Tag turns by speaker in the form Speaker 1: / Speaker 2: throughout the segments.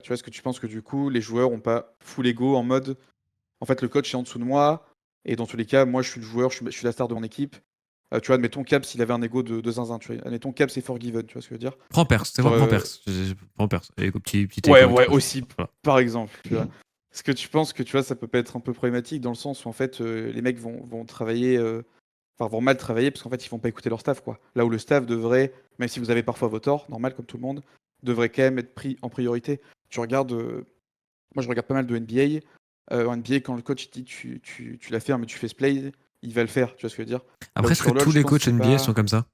Speaker 1: Tu vois, est-ce que tu penses que du coup, les joueurs ont pas full ego en mode, en fait, le coach est en dessous de moi, et dans tous les cas, moi, je suis le joueur, je suis la star de mon équipe. Tu vois, admettons Caps, s'il avait un ego de zinzin, tu vois. Admettons Caps c'est Forgiven, tu vois ce que je veux dire?
Speaker 2: Prends Perse, c'est
Speaker 1: Genre,
Speaker 2: quoi, prends Perse. Prends Perse. Et petit
Speaker 1: ouais,
Speaker 2: ego et tout.
Speaker 1: ouais, aussi,
Speaker 2: Voilà.
Speaker 1: par exemple, tu vois. Est-ce que tu penses que, tu vois, ça peut pas être un peu problématique dans le sens où, en fait, les mecs vont travailler, enfin, vont mal travailler parce qu'en fait, ils vont pas écouter leur staff, quoi. Là où le staff devrait, même si vous avez parfois vos torts, normal, comme tout le monde, devrait quand même être pris en priorité. Tu regardes, moi, je regarde pas mal de NBA. En NBA, quand le coach dit tu la fermes mais tu fais ce play, il va le faire, tu vois ce que je veux dire? Là
Speaker 2: Après,
Speaker 1: où
Speaker 2: est-ce que
Speaker 1: sur LoL,
Speaker 2: tous
Speaker 1: je
Speaker 2: les
Speaker 1: pense que
Speaker 2: coachs
Speaker 1: c'est
Speaker 2: NBA sont
Speaker 1: pas.
Speaker 2: comme ça?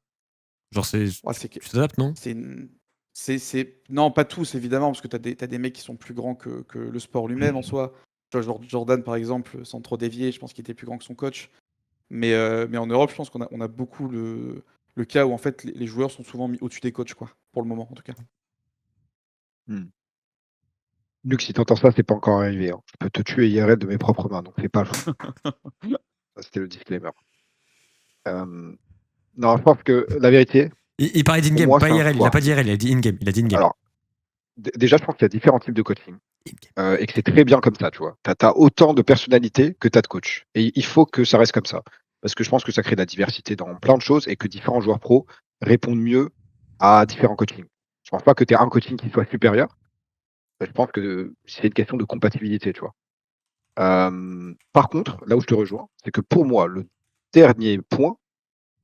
Speaker 2: Genre,
Speaker 1: Ouais, c'est que
Speaker 2: tu t'adaptes, non?
Speaker 1: c'est non, pas tous évidemment, parce que t'as des mecs qui sont plus grands que le sport lui-même en soi. Tu vois, genre Jordan par exemple, sans trop dévier, je pense qu'il était plus grand que son coach. Mais en Europe, je pense on a beaucoup le cas où en fait les joueurs sont souvent mis au-dessus des coachs, quoi, pour le moment en tout cas.
Speaker 3: Hmm. Luc, si t'entends ça, c'est pas encore arrivé. Hein. Je peux te tuer IRL de mes propres mains, donc c'est pas le fou. Ça, c'était le disclaimer. Non, je pense que la vérité,
Speaker 2: Il parlait
Speaker 3: pour
Speaker 2: d'in-game,
Speaker 3: moi,
Speaker 2: pas
Speaker 3: c'est un
Speaker 2: IRL. Il a
Speaker 3: choix.
Speaker 2: pas dit IRL, il a dit in-game. Il a dit in-game.
Speaker 3: Alors, déjà, je pense qu'il y a différents types de coaching.
Speaker 2: In-game.
Speaker 3: Et que c'est très bien comme ça, tu vois. Tu as autant de personnalités que tu as de coach. Et il faut que ça reste comme ça. Parce que je pense que ça crée de la diversité dans plein de choses et que différents joueurs pros répondent mieux à différents coachings. Je pense pas que tu aies un coaching qui soit supérieur. Je pense que c'est une question de compatibilité, tu vois. Par contre, là où je te rejoins, c'est que pour moi, le dernier point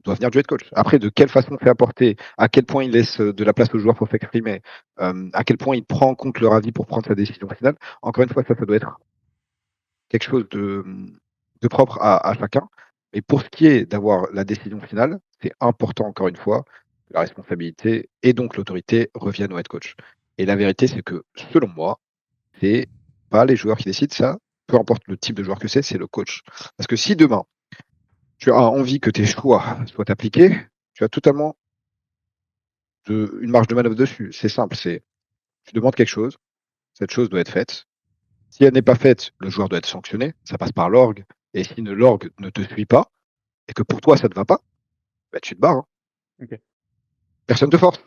Speaker 3: doit venir du head coach. Après, de quelle façon c'est apporté, à quel point il laisse de la place aux joueurs pour s'exprimer, à quel point il prend en compte leur avis pour prendre sa décision finale. Encore une fois, ça doit être quelque chose de propre à chacun. Et pour ce qui est d'avoir la décision finale, c'est important, encore une fois, que la responsabilité et donc l'autorité reviennent au head coach. Et la vérité, c'est que, selon moi, c'est pas les joueurs qui décident ça, peu importe le type de joueur que c'est le coach. Parce que si demain, tu as envie que tes choix soient appliqués, tu as totalement une marge de manœuvre dessus. C'est simple, c'est tu demandes quelque chose, cette chose doit être faite. Si elle n'est pas faite, le joueur doit être sanctionné, ça passe par l'orgue. Et si l'orgue ne te suit pas, et que pour toi ça ne va pas, bah, tu te barres. Hein.
Speaker 1: Ok.
Speaker 3: Personne ne te force.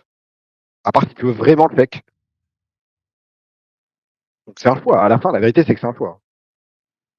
Speaker 3: À part si tu veux vraiment le fake. Donc c'est un choix. À la fin, la vérité, c'est que c'est un choix.